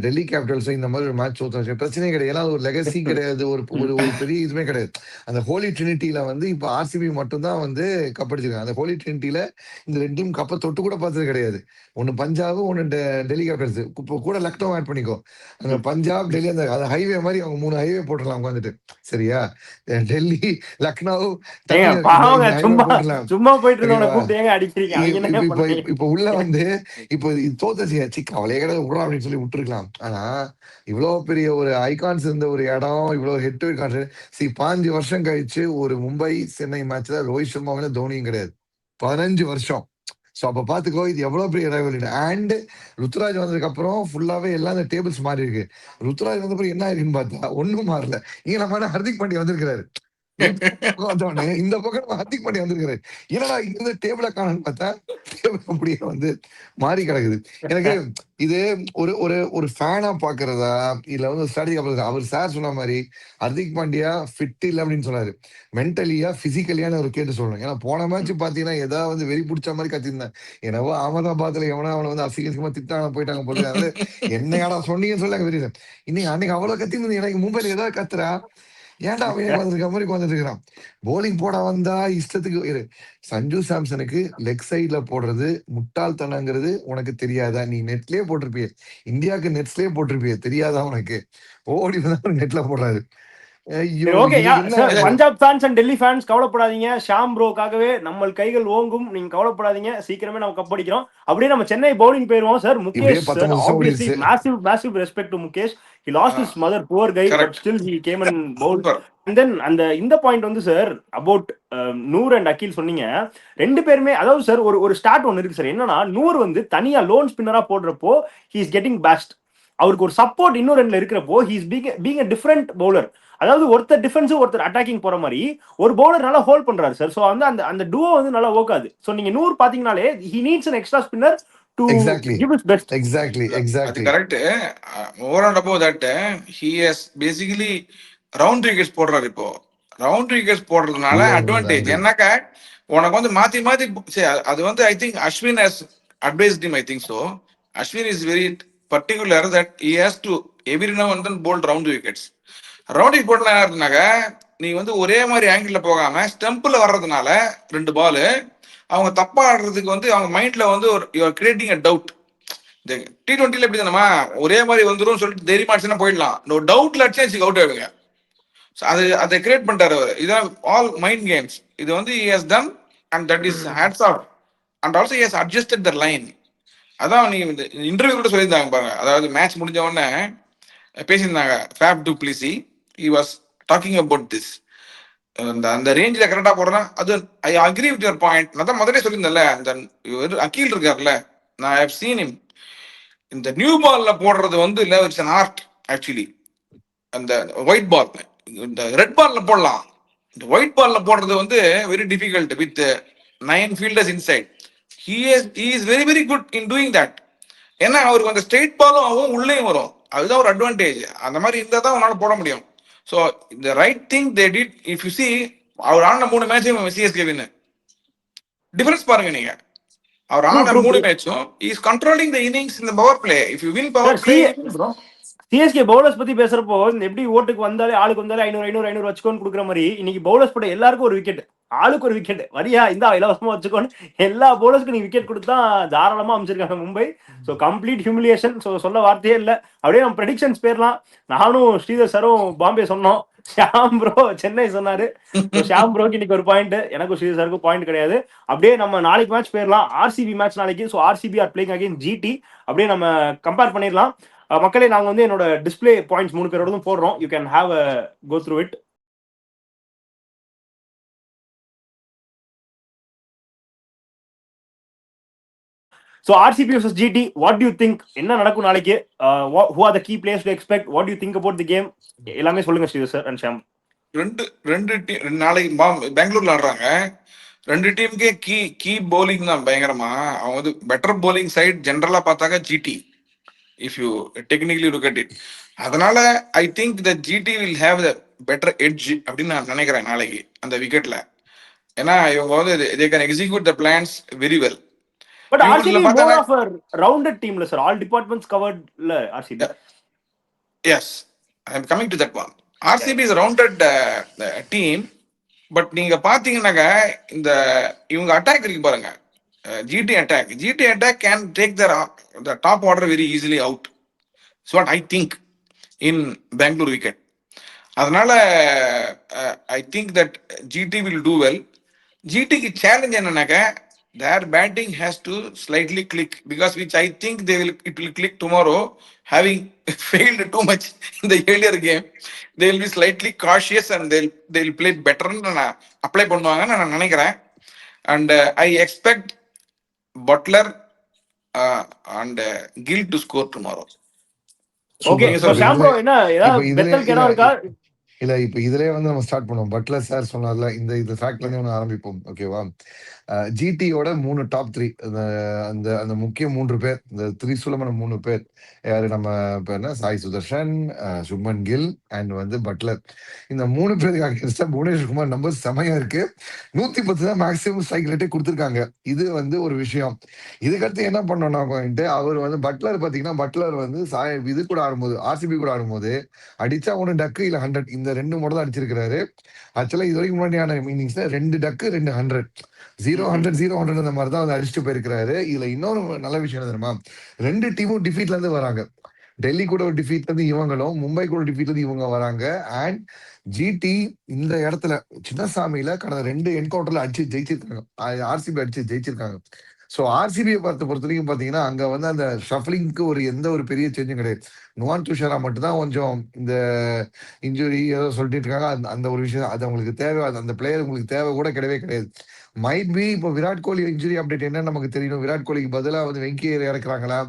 டெல்லி கேபிட்டல்ஸோ இந்த மாதிரி ஒரு மேட்ச் தோத்து பிரச்சனையே கிடையாது. ஏன்னா ஒரு லெகசி கிடையாது, ஒரு ஒரு ஒரு பெரிய இதுவுமே கிடையாது. அந்த ஹோலி ட்ரினிட்டியில வந்து இப்ப ஆர்சிபி மட்டும்தான் வந்து கப்படிச்சிருக்காங்க. அந்த ஹோலி ட்ரினிட்டியில இந்த 2 டீம் கப்பை தொட்டு கூட பார்த்தது கிடையாது. ஒன்னு பஞ்சாப், ஒன்னு டெல்லி கேபிட்டல்ஸ். இப்போ கூட லக்னோ ஆட் பண்ணிக்கோ. அங்க பஞ்சாப் டெல்லி அந்த ஹைவே மாதிரி அவங்க 3 ஹைவே போட்டுடலாம் உட்காந்துட்டு. சரியா? டெல்லி லக்னோ போட்டுடலாம். சும்மா போயிட்டு இருந்தவன கூப்பிட்டு ஏங்க அடிக்கிறீங்க? இப்ப உள்ள வந்து இப்ப தோத்தச்சு கவலையே கிடையாது விடுறா அப்படின்னு சொல்லி விட்டுருக்கலாம். ஆனா இவ்வளவு பெரிய ஒரு ஐகான்ஸ் இருந்த ஒரு இடம், இவ்வளவு ஹெட் டு ஹெட் 15 வருஷம் கழிச்சு ஒரு மும்பை சென்னை மேட்ச்ல ரோஹித் சர்மாவில தோனியும் கிடையாது. 15 வருஷம். சோ அப்ப பாத்துக்கோ இது எவ்வளவு பெரிய இடைவெளி. அண்ட் ருத்ராஜ் வந்ததுக்கு அப்புறம் ஃபுல்லாவே எல்லாம் இந்த டேபிள்ஸ் மாறி இருக்கு. ருத்ராஜ் வந்த பிறகு என்ன ஆயிருக்குன்னு பார்த்தா ஒண்ணும் மாறல. இங்க நம்ம ஹர்திக் பாண்டியா வந்திருக்கிறாரு. இந்த பக்கம் ஹர்திக் பாண்டியா வந்திருக்காரு. என்னடா இந்த டேபிள காணன்னு பார்த்தா அப்படியே வந்து மாறி கிடக்குது. எனக்கு இது ஒரு ஒரு ஒரு ஃபேனா பாக்குறதா இல்ல வந்து ஸ்ட்ராட்டஜி பாக்குறதா? அவர் சார் சொன்ன மாதிரி ஹர்திக் பாண்டியா ஃபிட் இல்ல அப்படின்னு சொன்னாரு. மென்டலியா பிசிக்கலியான ஒரு கேட்டு சொல்லணும். ஏன்னா போன மேட்ச் பாத்தீங்கன்னா ஏதாவது வந்து வெறி பிடிச்ச மாதிரி கத்திருந்தேன். என்னவோ அகமதாபாத்ல எவனா அவனை வந்து அசிங்கமா திட்டாங்க போயிட்டாங்க போது. அதனால என்னையாடா சொன்னீங்கன்னு சொல்லி அங்க தெரியல. இன்னைக்கு அன்னைக்கு அவ்வளவு கத்திருந்தது. எனக்கு மும்பைல ஏதாவது கத்துறா ஏன்டா அவன் உட்காந்துருக்க மாதிரி உட்காந்துட்டு இருக்கிறான். போலிங் போட வந்தா இஷ்டத்துக்கு சஞ்சு சாம்சனுக்கு லெக் சைட்ல போடுறது முட்டாள்தனங்கிறது உனக்கு தெரியாதா? நீ நெட்லயே போட்டிருப்பிய, இந்தியாவுக்கு நெட்ஸ்லயே போட்டிருப்பிய, தெரியாதா உனக்கு? ஓடி வந்து நெட்ல போடுறாரு. ஐயோ சரி ஓகே இதுக்கு என்ன sir, Punjab fans and Delhi fans கவலைப்படாதீங்க, ஷாம் ப்ரோக்காகவே நம்ம கைகள் ஓங்கும், நீங்க கவலைப்படாதீங்க, சீக்கிரமே நம்ம கப் அடிக்கிறோம். அப்படியே நம்ம சென்னை பவுலிங் போயிருவோம் சார். இப்படியே முகேஷ் சார் 19 வருஷம் ஆப்வியஸ்லி ஓடிடுச்சு. Massive respect to Mukesh. he lost his mother, poor guy, but correct, still he came and bowled. Super. And then அந்த இந்த பாயிண்ட் வந்து sir about Noor and Akeal சொன்னீங்க. ரெண்டு பேருமே அதாவது சார் ஒரு ஸ்டார்ட் ஒன்று இருக்கு சார். என்னன்னா நூர் வந்து தனியா லோன் ஸ்பின்னரா போடுறப்போ he is getting bashed. அவருக்கு ஒரு சப்போர்ட் இன்னொரு ரெண்டுல இருக்கிறப்போ he is being a different bowler. அதாவது ஒருத்தர் டிஃபென்சிவ் ஒருத்தர் அட்டாக்கிங் போற மாதிரி ஒரு பவுலர் நல்லா ஹோல்ட் பண்றாரு சார். ஸோ வந்து அந்த அந்த டுவோ வந்து நல்லா ஒர்க் ஆகுது. ஸோ நீங்க நூறு பாத்தீங்கன்னாலே he needs an extra spinner to exactly give his best. Exactly அது exactly correct. Over and above that he has basically round wickets போடுறாரு. இப்போ ரவுண்ட் விக்கெட்ஸ் போடுறதுனால உள்ள அட்வான்டேஜ் வந்து என்னக்கா, உனக்கு வந்து மாத்தி மாத்தி சரி, அது வந்து I think Ashwin has advised him, I think so. Ashwin is very particular that he has to every now and then bowled round wickets. Round wicket போடலாம் இருந்தாக்க நீ வந்து ஒரே மாதிரி ஆங்கிள் போகாம ஸ்டெம்பில் வர்றதுனால 2 பால் அவங்க தப்பா ஆடுறதுக்கு வந்து அவங்க மைண்ட்ல வந்து ஒரு யூஆர் கிரியேட்டிங் அ டவுட். இந்த T20ல எப்படி தானமா ஒரே மாதிரி வந்துடும் சொல்லிட்டு தைரியமா அடிச்சுனா போயிடலாம். ஒரு டவுட்ல அடிச்சு அவுட் ஆயிடுங்க. அதை கிரியேட் பண்ணிட்டாரு அவர். இதான் ஆல் மைண்ட் கேம்ஸ். இது வந்து he has done and that is hats off and also he has adjusted the line. அதான் நீ இந்த இன்டர்வியூ கூட சொல்லியிருந்தாங்க பாருங்க. அதாவது மேட்ச் முடிஞ்ச உடனே பேசியிருந்தாங்க Faf du Plessis. he was talking about this. அந்த ரேஞ்சில் கரெக்டா போடுறேன். அது I agree with your point. நான் தான் முதலே சொல்லியிருந்தேன்ல, அந்த அகீல் இருக்காருல்ல, நான் ஹவ் சீன் ஹிம். இந்த நியூ பால்ல போடுறது வந்து இல்ல, இட்ஸ் an ஆர்ட் ஆக்சுவலி. அந்த ஒயிட் பால், இந்த ரெட் பால்ல போடலாம். இந்த ஒயிட் பால்ல போடுறது வந்து very difficult with 9 fielders inside. He is very very good in doing that. ஏன்னா அவருக்கு அந்த ஸ்ட்ரெயிட் பாலும் ஆகும், உள்ளேயும் வரும். அதுதான் ஒரு அட்வான்டேஜ். அந்த மாதிரி இருந்தால் தான் அவனால போட முடியும். ஸோ இந்த right thing they did. If you see அவர் ஆன 3 மேட்சும் சிஎஸ்கே வின். டிஃபரன்ஸ் பாருங்க நீங்க. அவர் True, ஆன true, 3 true. மேட்சும் is controlling the innings in the power play. If you win power sir play, CSK bowlers பத்தி பேசுறப்போ இந்த எப்படி ஓட்டுக்கு வந்தாலே ஆளுக்கு வந்தாலே 500 வச்சுக்கோன்னு கொடுக்குற மாதிரி இன்னைக்கு பவுலர்ஸ் போட்ட எல்லாருக்கும் ஒரு விக்கெட், ஆளுக்கு ஒரு விக்கெட், வரியா இந்தா இலவசமா வச்சுக்கோன்னு எல்லா பவுலர்ஸ்க்கும் நீ விக்கெட் கொடுத்தா தாராளமா அமைச்சிருக்காங்க Mumbai. So complete humiliation. So சொல்ல வார்த்தையே இல்லை. அப்படியே நம்ம ப்ரெடிக்ஷன்ஸ் பேர்லாம் நானும் ஸ்ரீதர் சாரும் பாம்பே சொன்னோம், ஷாம் ப்ரோ சென்னை சொன்னாரு. ஸோ ஷாம் ப்ரோக்கு இன்னைக்கு ஒரு பாயிண்ட், எனக்கும் ஸ்ரீதர் சாருக்கும் பாயிண்ட் கிடையாது. அப்படியே நம்ம நாளைக்கு மேட்ச் போயிடலாம். ஆர்சிபி மேட்ச் நாளைக்கு. So RCB are playing again GT. அப்படியே நம்ம கம்பேர் பண்ணிடலாம். மக்களே, நாங்க வந்து என்னோட டிஸ்பிளே பாயிண்ட்ஸ் 3 பேரோடதும் போடுறோம். You can have a go through it. So RCB versus GT, what do you think? என்ன நடக்கும் நாளைக்கு? Who are the key players to expect? What do you think about the game? எல்லாமே சொல்லுங்க Sridhar sir and Sham. ரெண்டு team நாளைக்கு பெங்களூர்ல ஆடுறாங்க. 2 டீமுக்கே key bowling தான் பயங்கரமா. அவங்க வந்து பெட்டர் பவுலிங் சைட் ஜென்ரலா பார்த்தாக்க GT, if you technically look at it. அதனால I think the GT will have the better edge அப்படின்னு நான் நினைக்கிறேன் நாளைக்கு அந்த விக்கெட்ல. ஏன்னா இவங்க வந்து they can execute the plans very well. But இவங்கள RCB பார்த்தா more of a rounded teamல சார், all departments covered ல RCB. yes, I am coming to that one. RCB is a rounded team. But நீங்க பாத்தீங்கன்னாக்க இந்த இவங்க attack இருக்கு பாருங்க, GT attack can take the top order very easily out. It's what I think in Bengaluru wicket. அதனால I think that GT will do well. ஜிடிக்கு challenge என்னன்னாக்க their batting has to slightly click, because which I think it will click tomorrow. Having failed too much in the earlier game, they will be slightly cautious and they'll play better ன்னு apply பண்ணுவாங்கன்னு நான் நினைக்கிறேன். And I expect Butler and Gill to score tomorrow. Okay, நீங்க so சொல்லுங்க. Sham bro என்ன இப்ப ஏதாவது இதுல பெத்தல் இல்ல கேடா இருக்கா? இல்ல இப்ப இதுலயே வந்து நம்ம ஸ்டார்ட் பண்ணுவோம். பட்லர் சார் சொன்னார்ல, இந்த ஃபேக்ட்ல இருந்து ஒன்று ஆரம்பிப்போம். ஓகேவா? ஜிடியோட 3 டாப் 3 அந்த அந்த முக்கிய 3 பேர், இந்த திரிசூலமான 3 பேர் யாரு? நம்ம இப்ப என்ன சாய் சுதர்ஷன், சுப்மன் கில் அண்ட் வந்து பட்லர். இந்த 3 பேருக்கு அகேன்ஸ்டா புவனேஸ்வர் நம்பர் செமையா இருக்கு. 110 தான் மேக்ஸிமம் ஸ்ட்ரைக் ரேட்டே கொடுத்துருக்காங்க. இது வந்து ஒரு விஷயம். இதுக்கடுத்து என்ன பண்ணோம்னா அவர் வந்து பட்லர் பாத்தீங்கன்னா, பட்லர் வந்து இது கூட ஆடும்போது, ஆர்சிபி கூட ஆடும்போது அடிச்சா ஒன்று டக்கு இல்ல 100. இந்த இந்த 2 மட்டும் தான் அடிச்சிருக்காரு. ஆக்சுவலா இது வரைக்கும் முன்னாடியான இன்னிங்ஸ்ல 2 டக்கு 2 100 0-100 அந்த மாதிரி தான் வந்து அடிச்சுட்டு போயிருக்கிறாரு. இதுல இன்னொரு நல்ல விஷயம் என்ன தெரியுமா, 2 டீமும் டிஃபீட்ல இருந்து வராங்க. டெல்லி கூட ஒரு டிஃபீட்ல இருந்து இவங்களும், மும்பை கூட டிஃபீட்ல இருந்து இவங்க வராங்க. அண்ட் ஜிடி இந்த இடத்துல சின்னசாமியில கடந்த 2 என்கவுண்டர்ல அடிச்சு ஜெயிச்சிருக்காங்க. ஆர்சிபி அடிச்சு ஜெயிச்சிருக்காங்க. ஸோ ஆர்சிபியை பொறுத்த வரைக்கும் பாத்தீங்கன்னா அங்க வந்து அந்த ஷஃப்லிங்க்கு எந்த ஒரு பெரிய சேஞ்சும் கிடையாது. நுவான் துஷாரா மட்டும் தான் கொஞ்சம் இந்த இன்ஜுரி ஏதோ சொல்லிட்டு இருக்காங்க. அந்த ஒரு விஷயம் அது அவங்களுக்கு தேவை, அந்த பிளேயர் உங்களுக்கு தேவை கூட கிடையவே கிடையாது. மைட் பி இப்போ விராட் கோலி இன்ஜுரி அப்டேட் என்ன நமக்கு தெரியணும். விராட் கோலிக்கு பதிலாக வந்து வெங்கியர் இறக்குறாங்களா,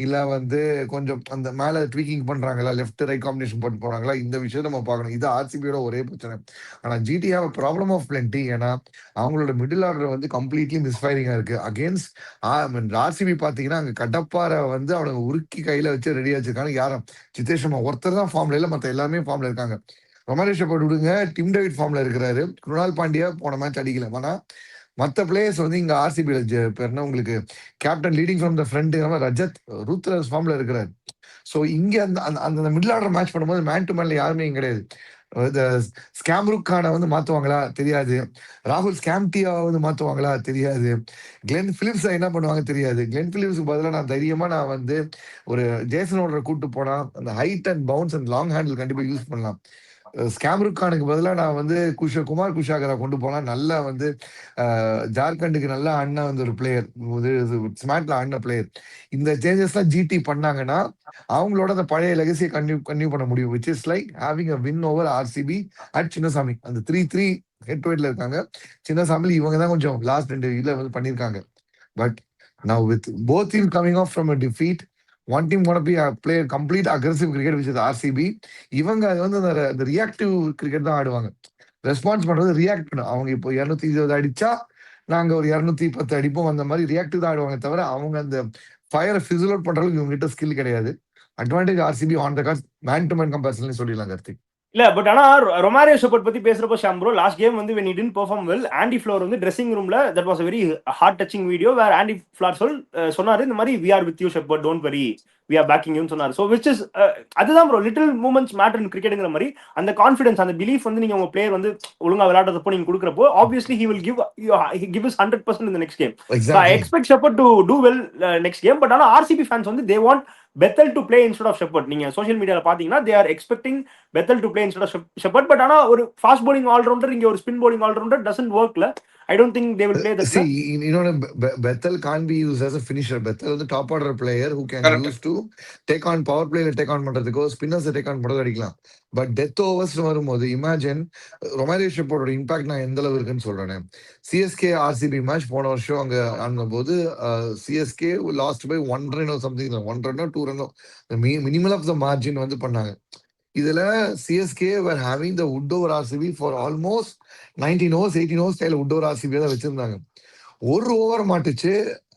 இல்ல வந்து கொஞ்சம் அந்த மேல ட்வீக்கிங் பண்றாங்களா, லெஃப்ட் ரைட் காம்பினேஷன் போட்டு போறாங்களா, இந்த விஷயம் நம்ம பார்க்கணும். இது ஆர்சிபியோட ஒரே பிரச்சனை. ஆனா GT have problem of plenty. ஏன்னா அவங்களோட மிடில் ஆர்டர் வந்து கம்ப்ளீட்லி மிஸ்ஃபயரிங்கா இருக்கு. அகேன்ஸ்ட் ஆர்சிபி பாத்தீங்கன்னா அங்க கடப்பாரை வந்து அவனுக்கு உருக்கி கையில வச்சு ரெடியா வச்சிருக்காங்க. யாரும் சித்தேஷ் சர்மா ஒருத்தர் தான் ஃபார்ம்ல இல்ல, மத்த எல்லாமே ஃபார்ம்ல இருக்காங்க. ரொமாரியோ ஷெப்பர்ட் விடுங்க, டிம் டேவிட் ஃபார்ம்ல இருக்கிறாரு. குருணால் பாண்டியா போன மேட்ச் அடிக்கல. ஆனா மத்த பிளேயர்ஸ் வந்து இங்க ஆர்சிபி பேர்னா உங்களுக்கு captain leading from the front Rajat ரூத்ரஸ் ஃபார்ம்ல இருக்கிறாரு. சோ இங்க அந்த அந்த மிடில் ஆர்டர் மேட்ச் பண்ணும்போது மேன் டு மேன்ல யாருமே இங்க கிடையாது. ஸ்கேம்ருக் கானை வந்து மாத்துவாங்களா தெரியாது. ராகுல் ஸ்கேம்டியா வந்து மாத்துவாங்களா தெரியாது. கிளென் பிலிப்ஸ் என்ன பண்ணுவாங்க தெரியாது. கிளென் பிலிப்ஸ்க்கு பதிலாக நான் தைரியமா நான் வந்து ஒரு ஜேசன் ஓடரை கூட்டு போனா அந்த height and bounce and long handle கண்டிப்பா யூஸ் பண்ணலாம். ஸ்கேம்ருக் கானுக்கு பதிலாக நான் வந்து குமார் குஷாகரா கொண்டு போனா நல்லா வந்து ஜார்க்கண்டுக்கு நல்லா ஆடின வந்து ஒரு பிளேயர், ஸ்மார்ட்ல ஆடின பிளேயர். இந்த சேஞ்சஸ் எல்லாம் ஜிடி பண்ணாங்கன்னா அவங்களோட அந்த பழைய லெகசியை கன்டினியூ பண்ண முடியும். Which is like having a win over RCB at Chinnasamy. அந்த 3-3 ஹெட் டு ஹெட்ல இருக்காங்க. சின்னசாமி இவங்க தான் கொஞ்சம் லாஸ்ட் 2 இதுல வந்து பண்ணிருக்காங்க. But now with both team coming off from a defeat, one team gonna be play complete aggressive cricket which is RCB. இவங்க அது வந்து அந்த ரியாக்டிவ் கிரிக்கெட் தான் ஆடுவாங்க. ரெஸ்பான்ஸ் பண்றது ரியாக்ட் பண்ணும். அவங்க இப்போ 220 அடிச்சா நாங்க ஒரு 210 அடிப்போம், அந்த மாதிரி ரியாக்டிவ் தான் ஆடுவாங்க தவிர அவங்க அந்த ஃபயரை ஃபிசில் அவுட் பண்றதுக்கு இவங்க கிட்ட ஸ்கில் கிடையாது. Advantage RCB on the cards man to man comparison சொல்லிடலாம் கார்த்திக். இல்ல பட் ஆனா ரொமாரியோ ஷெப்பர்ட் பத்தி பேசுறப்போ ஷாம் ப்ரோ லாஸ்ட் கேம் வந்து when he didn't perform well, Andy Flower வந்து ட்ரெஸ்ஸிங் ரூம்ல that was a very heart touching video where Andy Flower சொன்னாரு இந்த மாதிரி we are with you Shepherd, don't worry, we are backing you சொன்னாரு. so which is அதுதான் bro little moments matter in கிரிக்கெட்ங்கிற மாதிரி அந்த கான்ஃபிடன்ஸ் அந்த பிலீஃப் வந்து நீங்க உங்க பிளேயர் வந்து ஒழுங்கா விளையாடுறப்போ நீங்க கொடுக்குறப்போ obviously he will give his 100% in the next game. So I expect Shepherd to do well next game. But ஆனா RCB fans வந்து they want Bethel to play instead of Shepherd. நீங்க social மீடியால பாத்தீங்கன்னா they are expecting Bethel to play instead of Shepherd. But ஆனா ஒரு fast bowling allrounder இங்க ஒரு spin bowling allrounder doesn't workல. I don't think they will play that. See, Bethel can't be used as a finisher. Bethel is the top order player who can use to take on power play, take on பண்றதுக்கோ spinners take on பண்றது அடிக்கலாம். But death overs வரும்போது imagine Romario ஷெப்பர்டோட impact நான் எந்த அளவு இருக்குன்னு சொல்றேன். CSK RCB match போன வருஷம் அங்க ஆடும் போது CSK lost by 1 run something, 1 run 2 run minimal of the margin வந்து பண்ணாங்க. இதுல CSK were having the wood over RCB for almost 19 overs 18 overs கையில wood over RCB தான் வச்சிருந்தாங்க. ஒரு ஓவர் மாட்டுச்சு.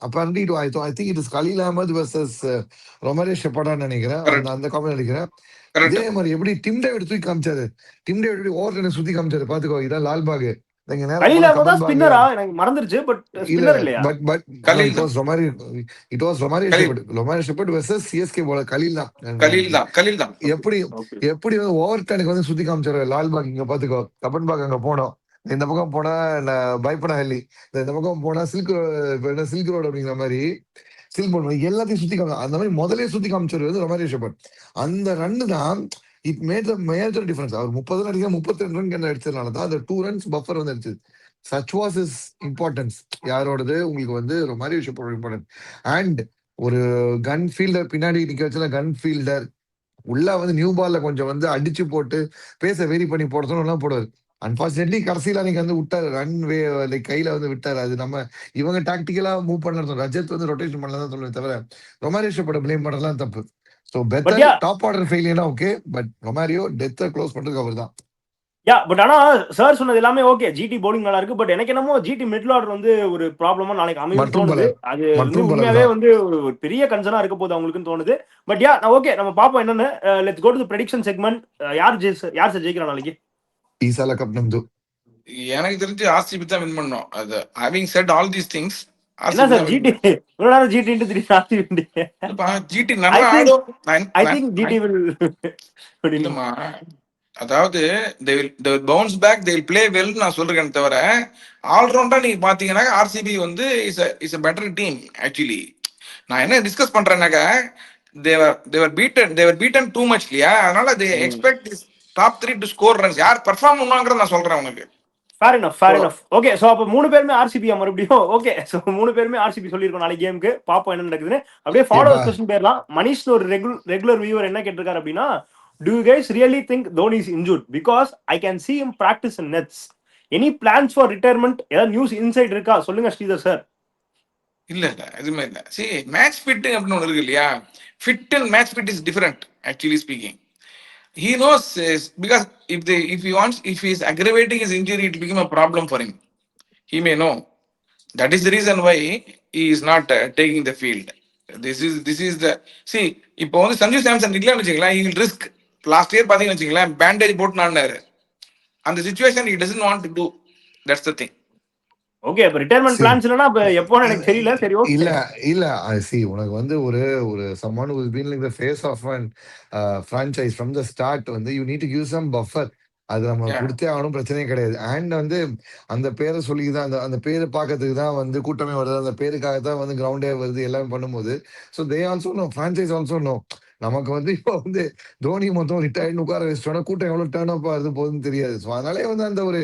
apparently I think it is Khalil Ahmed versus Romario ஷெப்பர்டான்னு நினைக்கிறேன். அந்த காமெடி நினைக்கிறேன். இதே மாதிரி எப்படி டிம் டேவிட் தூக்கி காமிச்சாரு, டிம் டேவிட் ஓவர் சுத்தி காமிச்சாரு. பாத்துக்கோ இதான் லால்பாக். மறந்துருச்சு. பட் எப்படி ஓவர் டனுக்கு வந்து சுத்தி காமிச்சாரு லால்பாக். இங்க பாத்துக்கோ கபன் பாக் அங்க போனோம், இந்த பக்கம் போனா பயப்படஹள்ளி, இந்த பக்கம் போனா சில்க் ரோடு அப்படிங்கிற மாதிரி சில்க் போர்டு எல்லாத்தையும் சுத்தி காமி அந்த மாதிரி முதலே சுத்தி காமிச்சாரு வந்து ரொமாரியோ ஷெப்பர்ட். அந்த ரன்னு தான் it made the major difference. அவர் 30 ரன் அடிக்க 32 ரன் அடிச்சதுனால தான் அந்த 2 runs பஃபர் வந்து அடிச்சது. Such was is importance. யாரோடது உங்களுக்கு வந்து ரொமாரியோ ஷெப்பர்ட் இம்பார்ட்டன்ட். அண்ட் ஒரு கன் ஃபீல்டர் பின்னாடி நிக்க வச்சுல கன் ஃபீல்டர் உள்ள வந்து நியூ பால்ல கொஞ்சம் வந்து அடிச்சு போட்டு பேச வெரி பண்ணி போடுறதும் போடுவாரு. அன்பார்ச்சுனேட்லி கடைசியில அன்னைக்கு வந்து விட்டாரு, ரன் கையில வந்து விட்டாரு. அது நம்ம இவங்க டாக்டிக்கலா மூவ் பண்ண ரஜத் வந்து ரொட்டேஷன் பண்ணலாம் சொல்லுவேன் தவிர ரொமாரியோ ஷெப்பர்ட் பிளேம் பண்ணலாம் தப்பு. சோ பெத்தர் டாப் ஆர்டர் ஃபெயிலியர்னா ஓகே, பட் ரொமாரியோ டெத்தை க்ளோஸ் பண்றதுக்கு அவர் தான். பட் ஆனா சார் சொன்னது எல்லாமே ஓகே, ஜிடி பவுலிங் நல்லா இருக்கு. பட் எனக்கு என்னமோ ஜிடி மிடில் ஆர்டர் வந்து ஒரு ப்ராப்ளமா நாளைக்கு அமையும் தோணுது. அது உண்மையாவே வந்து ஒரு பெரிய கன்சர்னா இருக்க போகுது அவங்களுக்குன்னு தோணுது. பட் ஓகே நம்ம பாப்போம் என்னன்னு. Let's go to the prediction segment. யார் சார் ஜெயிக்கிறா நாளைக்கு? ஈசாலா கப் நம்து. எனக்கு தெரிஞ்சு ஆர்சிபி தான் வின் பண்ணோம். அது having set all these things என்ன சார் ஜிடி இவ்வளவு நேரம் ஜிடி ன்னு திருப்பி ஆர்சிபி ஜிடி நல்லா ஆடும். I think GT will இல்லமா அதாவது they will bounce back, they will play well நான் சொல்றேன் தவிர ஆல்ரவுண்டா நீங்க பாத்தீங்கன்னா ஆர்சிபி வந்து is a better team actually. நான் என்ன discuss பண்றேன்னாக்கா they were beaten too much இல்லையா, அதனால they expect this top 3 to score runs. யார் பெர்ஃபார்ம் பண்ணுவாங்கறத நான் சொல்றேன் உனக்கு. Fair enough. ஓகே, சோ அப்ப மூணு பேருமே ஆர்சிபி மறுபடியும். ஓகே, சோ மூணு பேருமே ஆர்சிபி சொல்லிருக்கோம் நாளைக்கு கேமுக்கு. பாப்போம் என்ன நடக்குதுன்னு. அப்படியே ஃபாலோவர்ஸ் क्वेश्चन பேர்லாம். மனிஷ் ஒரு ரெகுலர் வியூவர் என்ன கேட்டிருக்காரு அப்படின்னா, do you guys really think Dhoni is injured because I can see him practice in nets? Any plans for retirement? ஏதாவது நியூஸ் இன்சைட் இருக்கா சொல்லுங்க ஸ்ரீதர் சார். இல்ல எதுவுமே இல்ல. see மேட்ச் ஃபிட் அப்படின்னு ஒன்று இருக்கு இல்லையா, fit and match fit is different actually speaking. He knows because if he is aggravating his injury, it will become a problem for him. He may know. That is the reason why he is not taking the field. This is the see. இப்போ வந்து சஞ்சு சாம்சன் இல்லைன்னு வச்சுக்கலாம், he will risk. Last year பாத்தீங்கன்னு வச்சுக்கலாம், bandage போட்டு நான்னாரு. அந்த situation he doesn't want to do. That's the thing. Okay, அப்ப retirement plans இல்லனா அப்ப எப்போன்னு எனக்கு தெரியல. சரி ஓகே. இல்ல see உனக்கு வந்து ஒரு someone who has been like the face of an franchise from the start வந்து you need to give some buffer. அது நம்ம கொடுத்தே ஆகணும், பிரச்சனையே கிடையாது. அண்ட் வந்து அந்த பேரை சொல்லிதான் அந்த பேரை பார்க்கறதுக்கு தான் வந்து கூட்டமே வருது, அந்த பேருக்காக தான் வந்து கிரவுண்டே வருது, எல்லாமே பண்ணும்போது so they also know, franchise also know. நமக்கு வந்து இப்போ வந்து தோனி மொத்தம் ரிட்டையர்டு உட்கார வச்சிட்டோம்னா கூட்டம் எவ்வளவு டேர்ன் அப் ஆகுது போகுதுன்னு தெரியாது. ஸோ அதனாலே வந்து அந்த ஒரு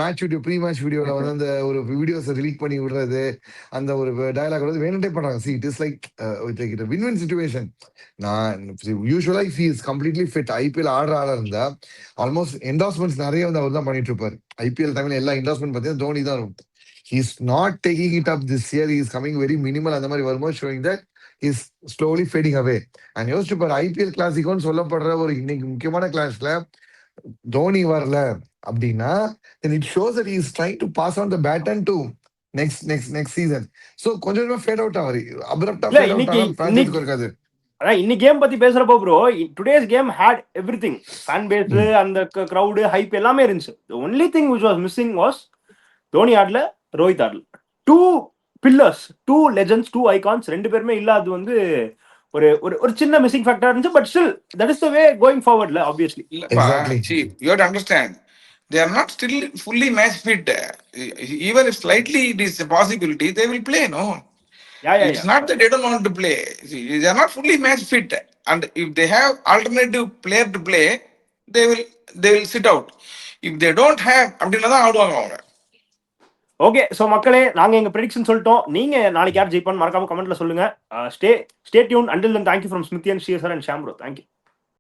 மேட்ச் வீடியோ, ப்ரீ மேட்ச் வீடியோல வந்து அந்த ஒரு வீடியோஸை ரிலீக் பண்ணி விடுறது, அந்த ஒரு டயலாக் வந்து வேணுட்டே பண்றாங்க. See it is like win situation. நான் யூஸ்வலா if he is completely fit, IPL ஆடுற இருந்தா ஆல்மோஸ்ட் என்டாஸ்மெண்ட்ஸ் நிறைய வந்து அவர் தான் பண்ணிட்டு இருப்பாரு. ஐபிஎல் டைம்ல எல்லா என்டாஸ்மெண்ட் பார்த்தீங்கன்னா தோனி தான் இருக்கும். He is not taking it up this year, he is coming very minimal. அந்த மாதிரி வரும்போது showing that is slowly fading away. And யோசிச்சு பாரு, ஐபிஎல் கிளாசிக்கோன்னு சொல்லப்படுற ஒரு இன்னைக்கு முக்கியமான கிளாஸ்ல தோனி வரல அப்படின்னா it shows that he is trying to pass on the baton to next season. So கொஞ்சமா ஃபேட் அவுட் ஆவாரு, அப்ரப்டா ஃபேட் அவுட் ஆனா பிரான்சைஸ்க்கு இருக்காது. அதான் இன்னைக்கு கேம் பத்தி பேசுறப்போ bro, today's game had everything. Fan base, அந்த கிரவுட், ஹைப் எல்லாமே இருந்துச்சு. the only thing which was missing was Dhoni ஆடல, ரோஹித் ஆடல. Two pillars, two legends, two icons ரெண்டு பேருமே இல்லாது வந்து ஒரு ஒரு சின்ன மிஸ்ஸிங் ஃபேக்டர் இருந்துச்சு. But still that is the way going ஃபார்வர்ட்ல obviously. Exactly. See, you have to understand, they are not still fully match fit. Even if slightly it is a possibility, they will play, no? It's not that they don't want to play. See, they are not fully match fit, and if they have alternative player to play, they will sit out. If they don't have, அப்படின்னா தான் ஆடுவாங்க அவங்க. Okay, so மக்களே, நாங்க எங்க prediction சொல்லிட்டோம். நீங்க நாளைக்கு யார் ஜெயிப்பான்னு மறக்காம கமெண்ட்ல சொல்லுங்க. Stay tune. until then, thank you from Smithy and Shia sir and Sham bro. Thank you.